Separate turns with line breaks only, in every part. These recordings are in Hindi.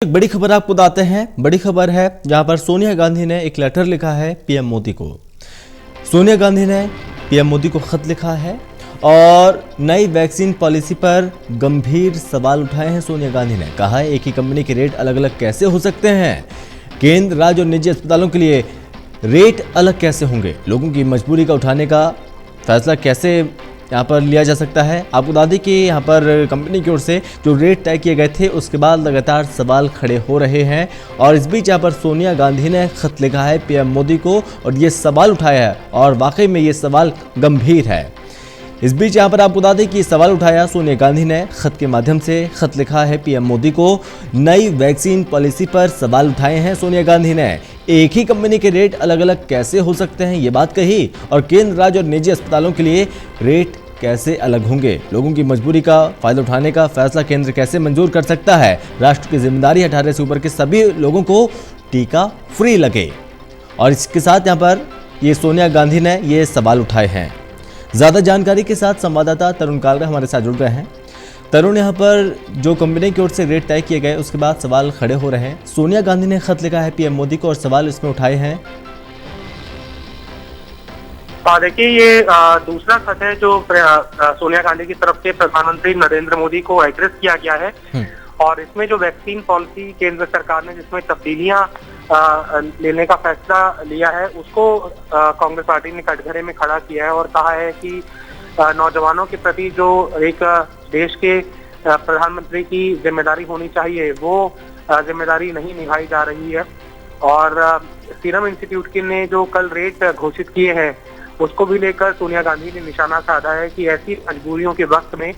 एक बड़ी खबर आपको बताते हैं। बड़ी खबर है जहां पर सोनिया गांधी ने एक लेटर लिखा है पीएम मोदी को। सोनिया गांधी ने पीएम मोदी को खत लिखा है और नई वैक्सीन पॉलिसी पर गंभीर सवाल उठाए हैं। सोनिया गांधी ने कहा है एक ही कंपनी के रेट अलग अलग कैसे हो सकते हैं, केंद्र, राज्य और निजी अस्पतालों के लिए रेट अलग कैसे होंगे, लोगों की मजबूरी का उठाने का फैसला कैसे यहाँ पर लिया जा सकता है। आपको बता दें कि यहाँ पर कंपनी की ओर से जो रेट तय किए गए थे उसके बाद लगातार सवाल खड़े हो रहे हैं और इस बीच यहाँ पर सोनिया गांधी ने खत लिखा है पीएम मोदी को और ये सवाल उठाया है और वाकई में ये सवाल गंभीर है। इस बीच यहाँ पर आपको बता दें कि सवाल उठाया सोनिया गांधी ने खत के माध्यम से। खत लिखा है पीएम मोदी को, नई वैक्सीन पॉलिसी पर सवाल उठाए हैं सोनिया गांधी ने। एक ही कंपनी के रेट अलग अलग कैसे हो सकते हैं ये बात कही और केंद्र, राज्य और निजी अस्पतालों के लिए रेट कैसे अलग होंगे, लोगों की मजबूरी का फायदा उठाने का फैसला केंद्र कैसे मंजूर कर सकता है, राष्ट्र की जिम्मेदारी 18 से ऊपर के सभी लोगों को टीका फ्री लगे। और इसके साथ यहाँ पर ये सोनिया गांधी ने ये सवाल उठाए हैं। ज्यादा जानकारी के साथ संवाददाता तरुण कालरा हमारे साथ जुड़ गए हैं। तरुण, यहाँ पर जो कंपनी की ओर से रेट तय किए गए उसके बाद सवाल खड़े हो रहे हैं। सोनिया गांधी ने खत लिखा है पीएम मोदी को और सवाल इसमें उठाए हैं।
देखिए, ये दूसरा खत है जो सोनिया गांधी की तरफ से प्रधानमंत्री नरेंद्र मोदी को एड्रेस किया गया है और इसमें जो वैक्सीन पॉलिसी केंद्र सरकार ने जिसमें तब्दीलियां लेने का फैसला लिया है उसको कांग्रेस पार्टी ने कटघरे में खड़ा किया है और कहा है कि नौजवानों के प्रति जो एक देश के प्रधानमंत्री की जिम्मेदारी होनी चाहिए वो जिम्मेदारी नहीं निभाई जा रही है। और सीरम इंस्टीट्यूट के ने जो कल रेट घोषित किए हैं उसको भी लेकर सोनिया गांधी ने निशाना साधा है कि ऐसी मजबूरियों के वक्त में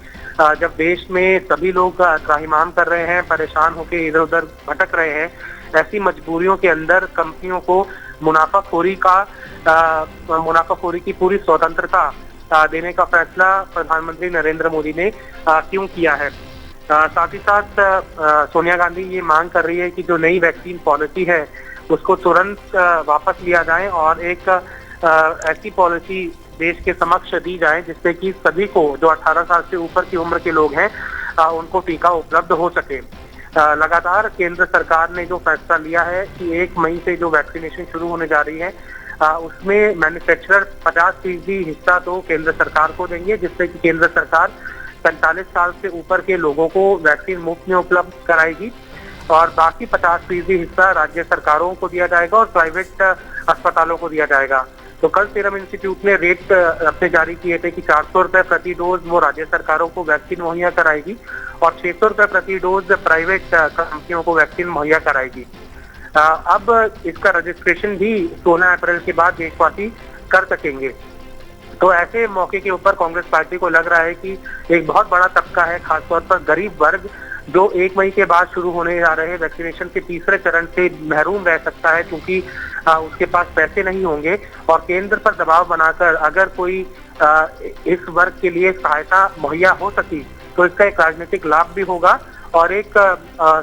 जब देश में सभी लोग त्राहिमाम कर रहे हैं, परेशान होकर इधर उधर भटक रहे हैं, ऐसी मजबूरियों के अंदर कंपनियों को मुनाफाखोरी की पूरी स्वतंत्रता देने का फैसला प्रधानमंत्री नरेंद्र मोदी ने क्यों किया है। साथ ही साथ सोनिया गांधी ये मांग कर रही है कि जो नई वैक्सीन पॉलिसी है उसको तुरंत वापस लिया जाए और एक ऐसी पॉलिसी देश के समक्ष दी जाए जिससे कि सभी को जो 18 साल से ऊपर की उम्र के लोग हैं उनको टीका उपलब्ध हो सके। लगातार केंद्र सरकार ने जो फैसला लिया है कि 1 मई से जो वैक्सीनेशन शुरू होने जा रही है उसमें मैन्युफैक्चरर 50% हिस्सा तो केंद्र सरकार को देंगे, जिससे कि केंद्र सरकार 45 साल से ऊपर के लोगों को वैक्सीन मुफ्त में उपलब्ध कराएगी और बाकी 50% हिस्सा राज्य सरकारों को दिया जाएगा और प्राइवेट अस्पतालों को दिया जाएगा। तो कल सीरम इंस्टीट्यूट ने रेट अपने जारी किए थे कि 400 रुपए प्रति डोज वो राज्य सरकारों को वैक्सीन मुहैया कराएगी और 600 रुपए प्रति डोज प्राइवेट कंपनियों को वैक्सीन मुहैया कराएगी। अब इसका रजिस्ट्रेशन भी 16 अप्रैल के बाद देशवासी कर सकेंगे। तो ऐसे मौके के ऊपर कांग्रेस पार्टी को लग रहा है कि एक बहुत बड़ा तबका है, खासतौर पर गरीब वर्ग, जो 1 मई के बाद शुरू होने जा रहे वैक्सीनेशन के तीसरे चरण से महरूम रह सकता है क्योंकि उसके पास पैसे नहीं होंगे और केंद्र पर दबाव बनाकर अगर कोई इस वर्ग के लिए सहायता मुहैया हो सकी तो इसका एक राजनीतिक लाभ भी होगा और एक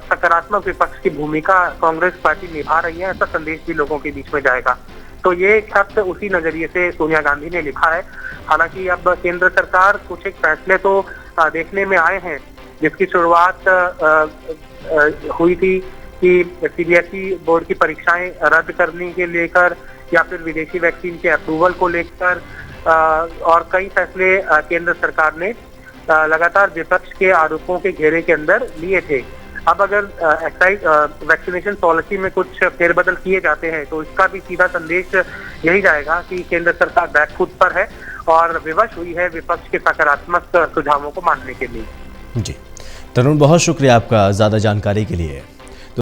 सकारात्मक विपक्ष की भूमिका कांग्रेस पार्टी निभा रही है, ऐसा संदेश भी लोगों के बीच में जाएगा। तो ये खत उसी नजरिए से सोनिया गांधी ने लिखा है। हालांकि अब केंद्र सरकार कुछ एक फैसले तो देखने में आए हैं, जिसकी शुरुआत हुई थी कि सीबीएसई बोर्ड की परीक्षाएं रद्द करने के लेकर या फिर विदेशी वैक्सीन के अप्रूवल को लेकर और कई फैसले केंद्र सरकार ने लगातार विपक्ष के आरोपों के घेरे के अंदर लिए थे। अब अगर वैक्सीनेशन पॉलिसी में कुछ फेरबदल किए जाते हैं तो इसका भी सीधा संदेश यही जाएगा कि केंद्र सरकार बैकफुट पर है और विवश हुई है विपक्ष के सकारात्मक सुझावों को मानने के लिए।
जी तरुण, बहुत शुक्रिया आपका ज्यादा जानकारी के लिए।